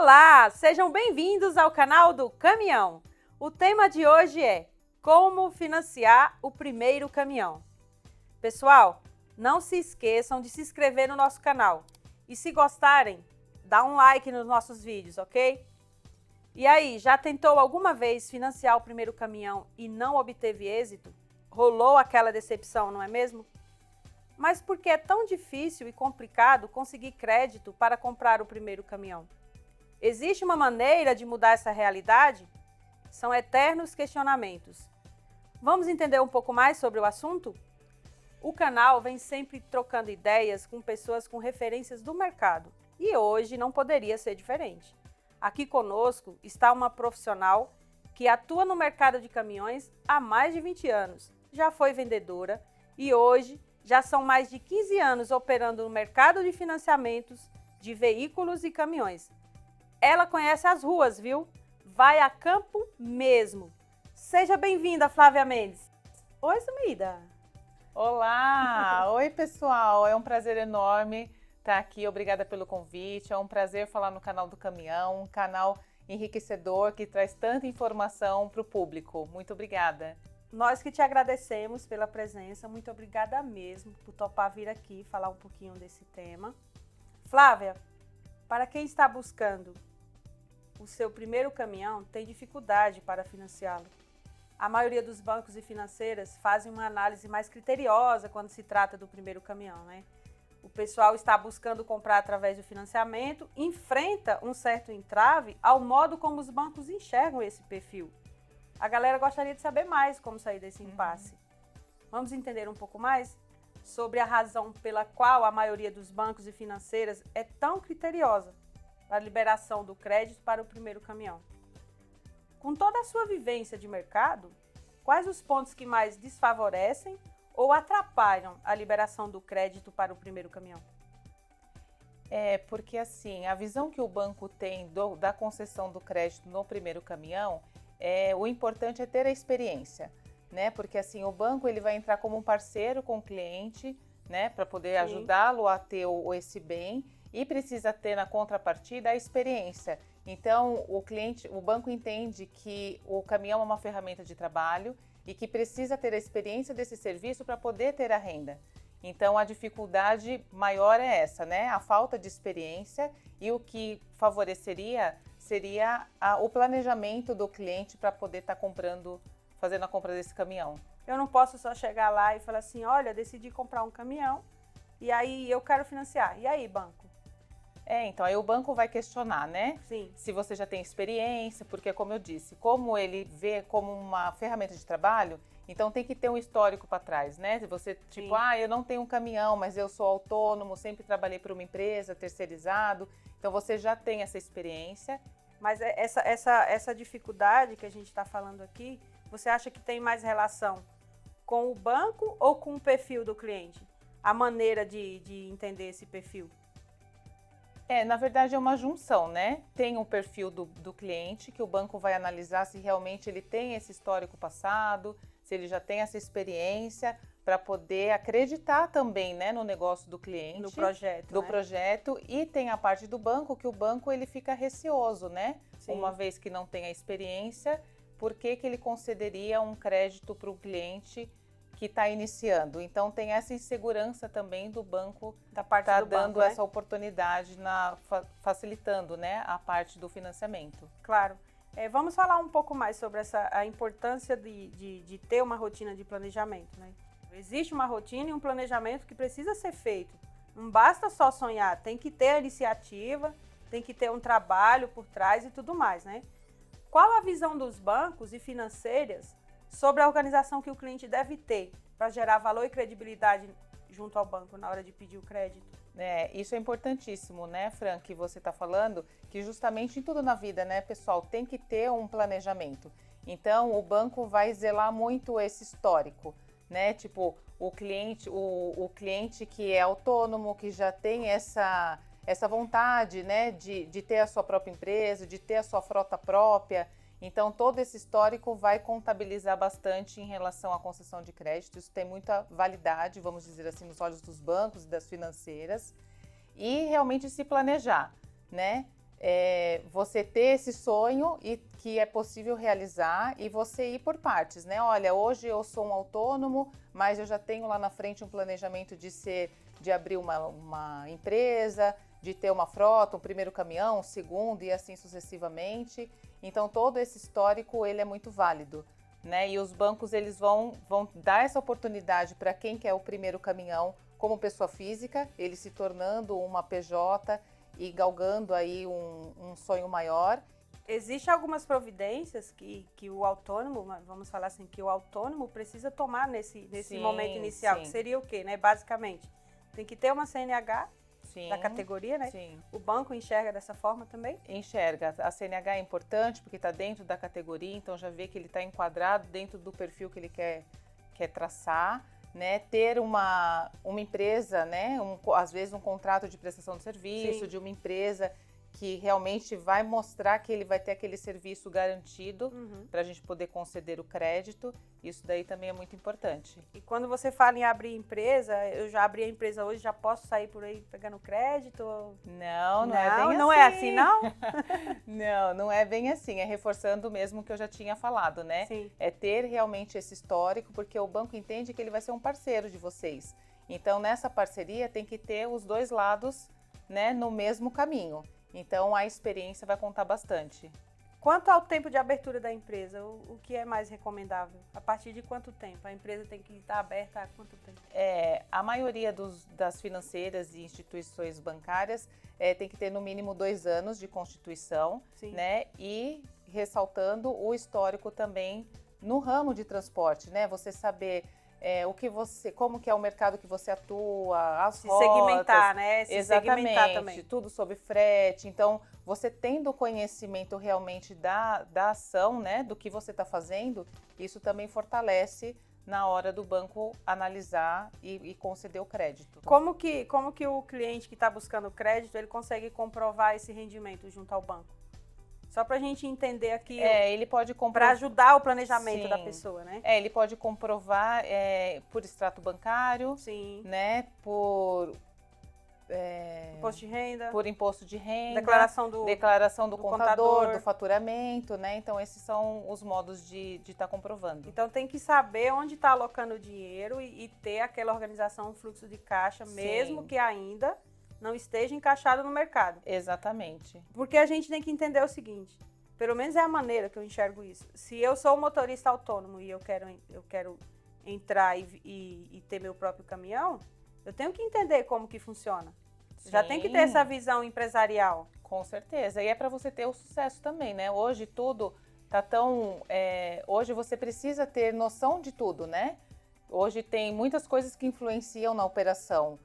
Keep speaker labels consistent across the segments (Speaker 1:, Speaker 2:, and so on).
Speaker 1: Olá, sejam bem-vindos ao canal do Caminhão. O tema de hoje é como financiar o primeiro caminhão. Pessoal, não se esqueçam de se inscrever no nosso canal e se gostarem, dá um like nos nossos vídeos, ok? E aí, já tentou alguma vez financiar o primeiro caminhão e não obteve êxito? Rolou aquela decepção, não é mesmo? Mas por que é tão difícil e complicado conseguir crédito para comprar o primeiro caminhão? Existe uma maneira de mudar essa realidade? São eternos questionamentos. Vamos entender um pouco mais sobre o assunto? O canal vem sempre trocando ideias com pessoas com referências do mercado e hoje não poderia ser diferente. Aqui conosco está uma profissional que atua no mercado de caminhões há mais de 20 anos, já foi vendedora e hoje já são mais de 15 anos operando no mercado de financiamentos de veículos e caminhões. Ela conhece as ruas, viu? Vai a campo mesmo. Seja bem-vinda, Flávia Mendes. Oi, sumida.
Speaker 2: Olá! Oi, pessoal! É um prazer enorme estar aqui. Obrigada pelo convite. É um prazer falar no canal do Caminhão, um canal enriquecedor que traz tanta informação para o público. Muito obrigada.
Speaker 1: Nós que te agradecemos pela presença. Muito obrigada mesmo por topar vir aqui falar um pouquinho desse tema. Flávia, para quem está buscando o seu primeiro caminhão, tem dificuldade para financiá-lo. A maioria dos bancos e financeiras fazem uma análise mais criteriosa quando se trata do primeiro caminhão, né? O pessoal está buscando comprar através do financiamento, enfrenta um certo entrave ao modo como os bancos enxergam esse perfil. A galera gostaria de saber mais como sair desse impasse. Vamos entender um pouco mais sobre a razão pela qual a maioria dos bancos e financeiras é tão criteriosa para a liberação do crédito para o primeiro caminhão. Com toda a sua vivência de mercado, quais os pontos que mais desfavorecem ou atrapalham a liberação do crédito para o primeiro caminhão?
Speaker 2: Porque assim, a visão que o banco tem da concessão do crédito no primeiro caminhão, o importante é ter a experiência, né? Porque assim, o banco ele vai entrar como um parceiro com o cliente, né? Para poder ajudá-lo a ter esse bem e precisa ter na contrapartida a experiência. Então, o banco entende que o caminhão é uma ferramenta de trabalho e que precisa ter a experiência desse serviço para poder ter a renda. Então, a dificuldade maior é essa, né? A falta de experiência e o que favoreceria seria o planejamento do cliente para poder estar fazendo a compra desse caminhão.
Speaker 1: Eu não posso só chegar lá e falar assim, olha, decidi comprar um caminhão e aí eu quero financiar. E aí, banco?
Speaker 2: Então aí o banco vai questionar, né?
Speaker 1: Sim.
Speaker 2: Se você já tem experiência, porque como eu disse, como ele vê como uma ferramenta de trabalho, então tem que ter um histórico para trás, né? Se você, tipo, eu não tenho um caminhão, mas eu sou autônomo, sempre trabalhei para uma empresa, terceirizado, então você já tem essa experiência.
Speaker 1: Mas essa dificuldade que a gente está falando aqui, você acha que tem mais relação com o banco ou com o perfil do cliente? A maneira de entender esse perfil?
Speaker 2: Na verdade é uma junção, né? Tem um perfil do cliente que o banco vai analisar se realmente ele tem esse histórico passado, se ele já tem essa experiência para poder acreditar também, né, no negócio do cliente.
Speaker 1: No projeto,
Speaker 2: do projeto. E tem a parte do banco, que o banco ele fica receoso, né?
Speaker 1: Sim.
Speaker 2: Uma vez que não tem a experiência, por que ele concederia um crédito para o cliente que está iniciando? Então tem essa insegurança também do banco estar dando essa oportunidade, facilitando, né, a parte do financiamento.
Speaker 1: Claro. Vamos falar um pouco mais sobre a importância de ter uma rotina de planejamento, né? Existe uma rotina e um planejamento que precisa ser feito. Não basta só sonhar, tem que ter a iniciativa, tem que ter um trabalho por trás e tudo mais, né? Qual a visão dos bancos e financeiras sobre a organização que o cliente deve ter para gerar valor e credibilidade junto ao banco na hora de pedir o crédito?
Speaker 2: Isso é importantíssimo, né, Fran, que você está falando, que justamente em tudo na vida, né, pessoal, tem que ter um planejamento. Então, o banco vai zelar muito esse histórico, né, tipo, o cliente que é autônomo, que já tem essa vontade, né, de ter a sua própria empresa, de ter a sua frota própria. Então, todo esse histórico vai contabilizar bastante em relação à concessão de crédito. Isso tem muita validade, vamos dizer assim, nos olhos dos bancos e das financeiras. E realmente se planejar, né? você ter esse sonho e que é possível realizar e você ir por partes, né? Olha, hoje eu sou um autônomo, mas eu já tenho lá na frente um planejamento de abrir uma empresa, de ter uma frota, um primeiro caminhão, um segundo e assim sucessivamente. Então todo esse histórico ele é muito válido, né? E os bancos eles vão dar essa oportunidade para quem quer o primeiro caminhão como pessoa física, ele se tornando uma PJ e galgando aí um sonho maior.
Speaker 1: Existem algumas providências que o autônomo, vamos falar assim, que o autônomo precisa tomar nesse
Speaker 2: Sim,
Speaker 1: momento inicial,
Speaker 2: sim.
Speaker 1: que seria o quê, né? Basicamente, tem que ter uma CNH
Speaker 2: Sim,
Speaker 1: da categoria, né?
Speaker 2: Sim.
Speaker 1: O banco enxerga dessa forma também?
Speaker 2: Enxerga. A CNH é importante porque está dentro da categoria, então já vê que ele está enquadrado dentro do perfil que ele quer traçar. Né, ter uma empresa, né, às vezes um contrato de prestação de serviço,
Speaker 1: Sim.
Speaker 2: de uma empresa que realmente vai mostrar que ele vai ter aquele serviço garantido para a gente poder conceder o crédito. Isso daí também é muito importante.
Speaker 1: E quando você fala em abrir empresa, eu já abri a empresa hoje, já posso sair por aí pegando crédito?
Speaker 2: Não é bem assim.
Speaker 1: Não é assim, não?
Speaker 2: Não é bem assim. É reforçando mesmo o que eu já tinha falado, né?
Speaker 1: Sim.
Speaker 2: É ter realmente esse histórico, porque o banco entende que ele vai ser um parceiro de vocês. Então, nessa parceria, tem que ter os dois lados, né, no mesmo caminho. Então, a experiência vai contar bastante.
Speaker 1: Quanto ao tempo de abertura da empresa, o que é mais recomendável? A partir de quanto tempo? A empresa tem que estar aberta há quanto tempo?
Speaker 2: A maioria das financeiras e instituições bancárias tem que ter no mínimo 2 anos de constituição,
Speaker 1: Sim.
Speaker 2: Né? E ressaltando o histórico também no ramo de transporte, né? Você saber como que é o mercado que você atua, as rotas.
Speaker 1: Segmentar, né?
Speaker 2: Exatamente,
Speaker 1: segmentar também.
Speaker 2: Tudo sobre frete. Então, você tendo conhecimento realmente da ação, né? Do que você está fazendo, isso também fortalece na hora do banco analisar e conceder o crédito.
Speaker 1: Como que o cliente que está buscando crédito, ele consegue comprovar esse rendimento junto ao banco? Só para a gente entender aqui,
Speaker 2: ele pode
Speaker 1: para ajudar o planejamento
Speaker 2: Sim.
Speaker 1: da pessoa, né?
Speaker 2: Ele pode comprovar por extrato bancário,
Speaker 1: Sim.
Speaker 2: Né? Por
Speaker 1: imposto de renda.
Speaker 2: Por imposto de renda.
Speaker 1: Declaração do
Speaker 2: contador, do faturamento, né? Então, esses são os modos de estar comprovando.
Speaker 1: Então, tem que saber onde está alocando o dinheiro e ter aquela organização, um fluxo de caixa,
Speaker 2: Sim.
Speaker 1: mesmo que ainda não esteja encaixado no mercado.
Speaker 2: Exatamente.
Speaker 1: Porque a gente tem que entender o seguinte, pelo menos é a maneira que eu enxergo isso. Se eu sou um motorista autônomo e eu quero entrar e ter meu próprio caminhão, eu tenho que entender como que funciona.
Speaker 2: Sim.
Speaker 1: Já tem que ter essa visão empresarial.
Speaker 2: Com certeza. E é para você ter o sucesso também, né? Hoje tudo tá tão... hoje você precisa ter noção de tudo, né? Hoje tem muitas coisas que influenciam na operação.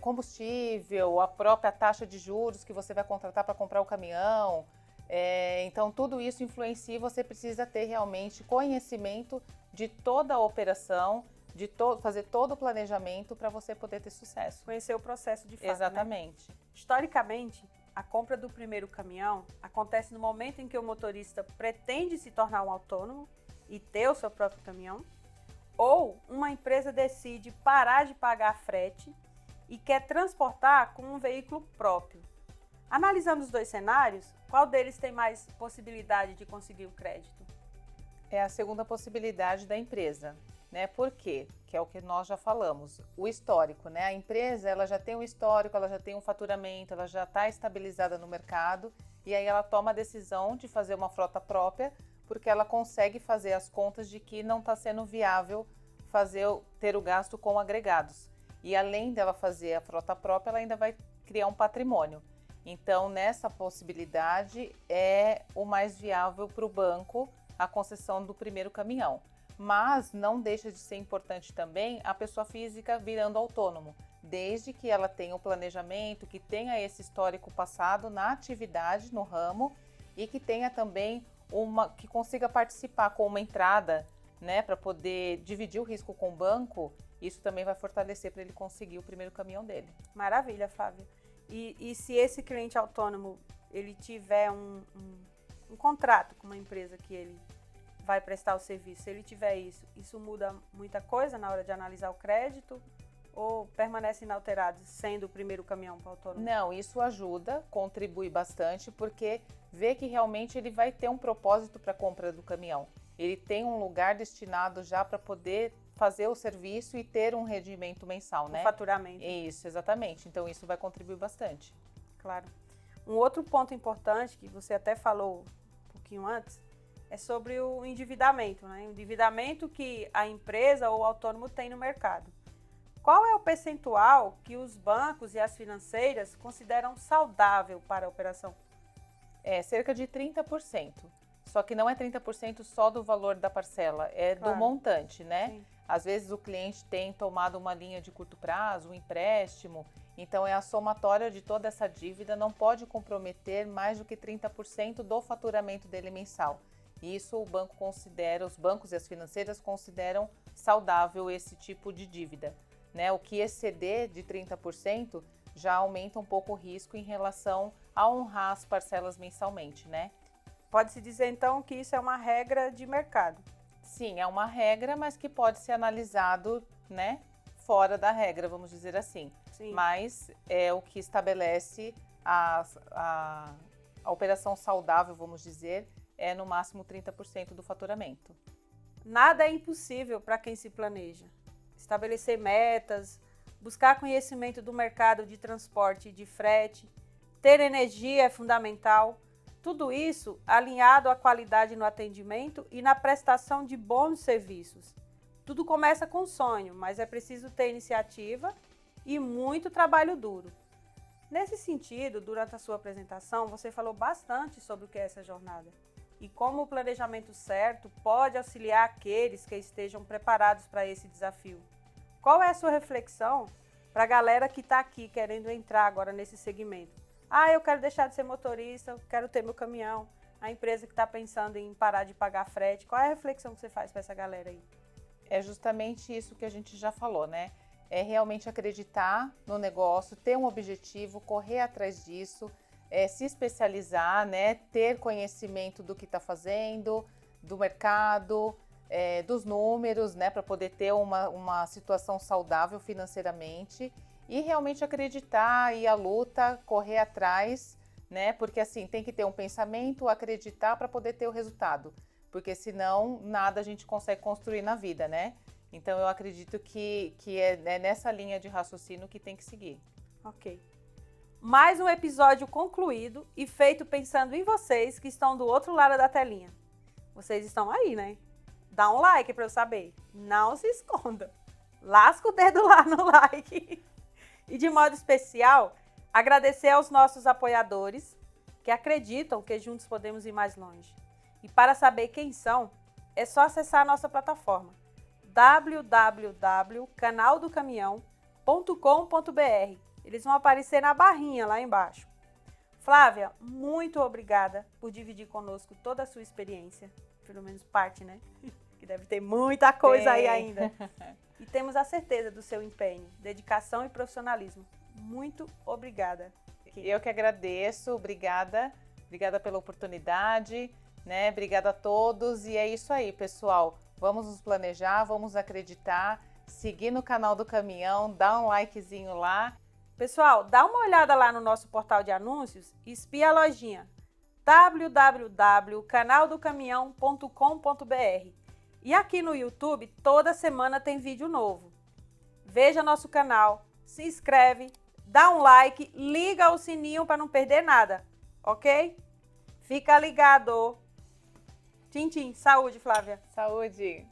Speaker 2: Combustível, a própria taxa de juros que você vai contratar para comprar o caminhão. Então, tudo isso influencia e você precisa ter realmente conhecimento de toda a operação, fazer todo o planejamento para você poder ter sucesso.
Speaker 1: Conhecer o processo de fato.
Speaker 2: Exatamente.
Speaker 1: Né? Historicamente, a compra do primeiro caminhão acontece no momento em que o motorista pretende se tornar um autônomo e ter o seu próprio caminhão, ou uma empresa decide parar de pagar frete e quer transportar com um veículo próprio. Analisando os dois cenários, qual deles tem mais possibilidade de conseguir o crédito?
Speaker 2: É a segunda possibilidade da empresa, né? Por quê? Que é o que nós já falamos, o histórico, né? A empresa, ela já tem um histórico, ela já tem um faturamento, ela já está estabilizada no mercado e aí ela toma a decisão de fazer uma frota própria porque ela consegue fazer as contas de que não está sendo viável ter o gasto com agregados. E além dela fazer a frota própria, ela ainda vai criar um patrimônio. Então, nessa possibilidade, é o mais viável para o banco a concessão do primeiro caminhão. Mas não deixa de ser importante também a pessoa física virando autônomo, desde que ela tenha o planejamento, que tenha esse histórico passado na atividade, no ramo, e que tenha também que consiga participar com uma entrada, né, para poder dividir o risco com o banco. Isso também vai fortalecer para ele conseguir o primeiro caminhão dele.
Speaker 1: Maravilha, Flávia. E se esse cliente autônomo ele tiver um contrato com uma empresa que ele vai prestar o serviço, se ele tiver isso muda muita coisa na hora de analisar o crédito ou permanece inalterado, sendo o primeiro caminhão para o autônomo?
Speaker 2: Não, isso ajuda, contribui bastante, porque vê que realmente ele vai ter um propósito para a compra do caminhão. Ele tem um lugar destinado já para poder fazer o serviço e ter um rendimento mensal, né?
Speaker 1: O faturamento.
Speaker 2: Isso, exatamente. Então, isso vai contribuir bastante.
Speaker 1: Claro. Um outro ponto importante, que você até falou um pouquinho antes, é sobre o endividamento, né? O endividamento que a empresa ou o autônomo tem no mercado. Qual é o percentual que os bancos e as financeiras consideram saudável para a operação?
Speaker 2: É cerca de 30%. Só que não é 30% só do valor da parcela, é do montante, né?
Speaker 1: Sim.
Speaker 2: Às vezes o cliente tem tomado uma linha de curto prazo, um empréstimo, então é a somatória de toda essa dívida, não pode comprometer mais do que 30% do faturamento dele mensal. Isso o banco considera, os bancos e as financeiras consideram saudável esse tipo de dívida, né? O que exceder de 30% já aumenta um pouco o risco em relação a honrar as parcelas mensalmente, né?
Speaker 1: Pode-se dizer, então, que isso é uma regra de mercado.
Speaker 2: Sim, é uma regra, mas que pode ser analisado, né, fora da regra, vamos dizer assim.
Speaker 1: Sim.
Speaker 2: Mas é o que estabelece a operação saudável, vamos dizer, é no máximo 30% do faturamento.
Speaker 1: Nada é impossível para quem se planeja. Estabelecer metas, buscar conhecimento do mercado de transporte e de frete, ter energia é fundamental. Tudo isso alinhado à qualidade no atendimento e na prestação de bons serviços. Tudo começa com sonho, mas é preciso ter iniciativa e muito trabalho duro. Nesse sentido, durante a sua apresentação, você falou bastante sobre o que é essa jornada e como o planejamento certo pode auxiliar aqueles que estejam preparados para esse desafio. Qual é a sua reflexão para a galera que está aqui querendo entrar agora nesse segmento? Ah, eu quero deixar de ser motorista, eu quero ter meu caminhão. A empresa que está pensando em parar de pagar frete, qual é a reflexão que você faz para essa galera aí?
Speaker 2: É justamente isso que a gente já falou, né? É realmente acreditar no negócio, ter um objetivo, correr atrás disso, se especializar, né? Ter conhecimento do que está fazendo, do mercado, dos números, né? Para poder ter uma situação saudável financeiramente. E realmente acreditar, ir à luta, correr atrás, né? Porque assim, tem que ter um pensamento, acreditar para poder ter o resultado. Porque senão, nada a gente consegue construir na vida, né? Então, eu acredito que é nessa linha de raciocínio que tem que seguir.
Speaker 1: Ok. Mais um episódio concluído e feito pensando em vocês que estão do outro lado da telinha. Vocês estão aí, né? Dá um like para eu saber. Não se esconda. Lasca o dedo lá no like. E de modo especial, agradecer aos nossos apoiadores que acreditam que juntos podemos ir mais longe. E para saber quem são, é só acessar a nossa plataforma www.canaldocaminhão.com.br. Eles vão aparecer na barrinha lá embaixo. Flávia, muito obrigada por dividir conosco toda a sua experiência, pelo menos parte, né? Que deve ter muita coisa aí ainda. E temos a certeza do seu empenho, dedicação e profissionalismo. Muito obrigada.
Speaker 2: Eu que agradeço, obrigada pela oportunidade, né? Obrigada a todos e é isso aí, pessoal. Vamos nos planejar, vamos acreditar, seguir no canal do Caminhão, dá um likezinho lá.
Speaker 1: Pessoal, dá uma olhada lá no nosso portal de anúncios e espia a lojinha www.canaldocaminhão.com.br. E aqui no YouTube, toda semana tem vídeo novo. Veja nosso canal, se inscreve, dá um like, liga o sininho para não perder nada, ok? Fica ligado. Tchim, tchim. Saúde, Flávia.
Speaker 2: Saúde.